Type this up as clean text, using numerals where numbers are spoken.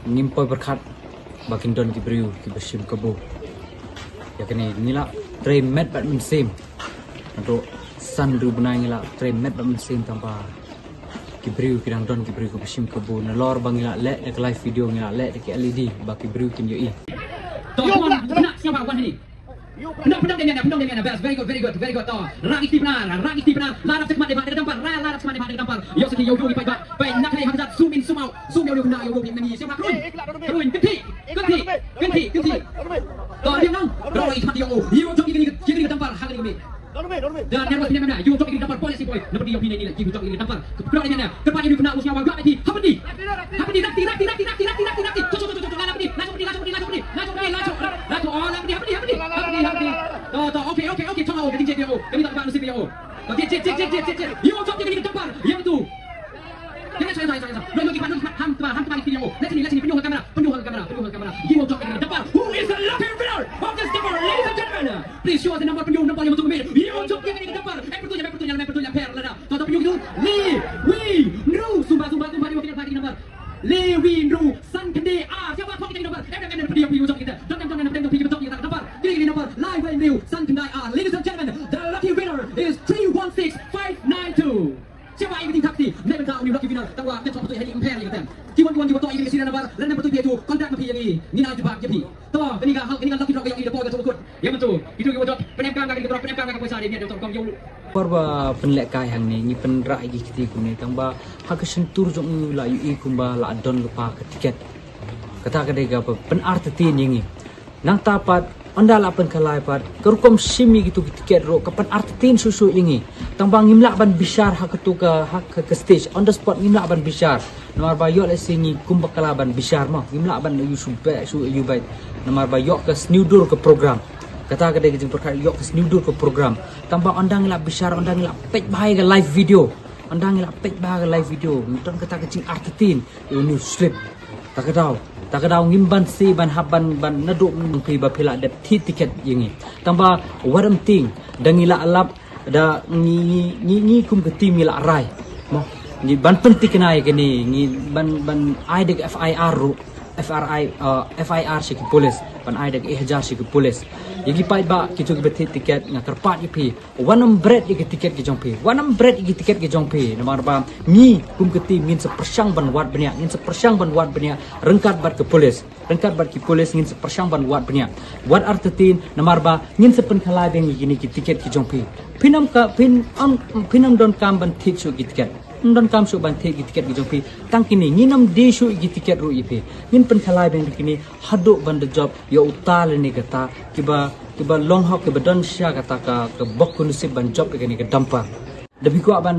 Nimpoy berkat bakin don kibriu kibashim kabo. Ya kini nila tray met badminton sim. Untuk sandu benai nila tray met badminton sim tanpa kibriu kidang don kibriu kibashim kabo. Nalor bang nila let dek live video nila let dek LED baki kibriu kin yoi. Nak siapa kawan ini? Pendang dengan best, very good. Toh, rang istipna, larap sekemat depan dari dampar, larap sekemat depan dari dampar. Yo segi yo di baik, baik nak kena hamzat zoom in zoom out, zoom yo nak yo ni siapa kerun, ganti. Toh dia nang, berapa istipna yo jom ini dampar, hal ini. Dan yang berpindah mana? You jom ini dampar polisi boy. Nampak dia pindah ni, you jom ini dampar. Berapa dia mana? Depan ini kena usia awal berapa ni? Apa ni? Rakti. Laju. Oh, apa ni? Toh, okey. Tolong dia dia. Kami tak dapat nasib dia. Toh, dia. You jom ini dampar. Yang tu. Jangan saya. Lalu kita ham video. Let's penuh kamera. You jom ini dampar. Who is the lucky winner of this dampar, ladies and gentlemen? Please show us the number penuh yang betul betul. You jom ini dampar. Betulnya per lah. Toh penuh itu. Lee Wee Ru. Sumba dia kita lagi nomor. Lee Wee Ru San Kende. Siapa kau kita nomor? Dia pergi jom kita. Jangan pergi betul kita dampar. Ini nomor Live Wee Ru San Kende. Ladies and gentlemen, the lucky winner is 316592. Siapa yang taksi? Mereka tahu ni lucky winner. Tahu tak? Mereka betul hari imperial kita. Kiwan toh ini sini nomor. Lain betul dia tu. Kontrak mapi yang ini. Ni nak jumpa dia. Toh, ini kan lucky drop yang ini dapat betul. Ya betul. Itu kita jawab. Penyamkan kaki puasa dia betul kau jauh. Korba penlekai hang ni penrak igi kiti kuni tangba hak sentur jong la yu kumba la don lupa ke tiket kata kedai ga penart tin yingi nang tapat anda la pen kalai pat kerukom simi gitu tiket ro kapan art tin susu yingi tangba ngimla ban bishar hak tu ke stage on the spot ngimla ban bishar nomor ba yo le singi kumba kalaban bishar ma ngimla ban yu sumpe su yu bai nomor ba yo ke sniudur ke program kata kedai jeng perkara yok ke sniudur ke program tambah ondang la bicara ondang la page bahaya ke live video muton kata kecing artitin ini slip tak kedau ngimban si ban haban ban naduk mengpi ba pila ada tiket yengi tambah wadam ting dangila alap da ni kum ke tim ila rai mo ni ban penting kenai kini ni ban ai dek FIR siki polis ban ai dek ihjar siki polis yagi pai ba kitu ke tiket nga terpat ipi wanam bread yagi tiket ke jongpi nomor ba ni kum keti min sepersang ban wat benya rengkat bat ke polis ngin sepersang ban wat benya wat artetin nomor ba ngin sepen khala beng gini ki tiket ke jongpi pinam don kam ban thik su tiket don kam su ban thik tiket ke jongpi tang kini nginam de su tiket ru ipi ngin pen khala beng kini haduk ban de job ya utal ni kata kiba long hok kiba don sya kata ka bok kunusib ban job kini ke dampar lebih kuat ban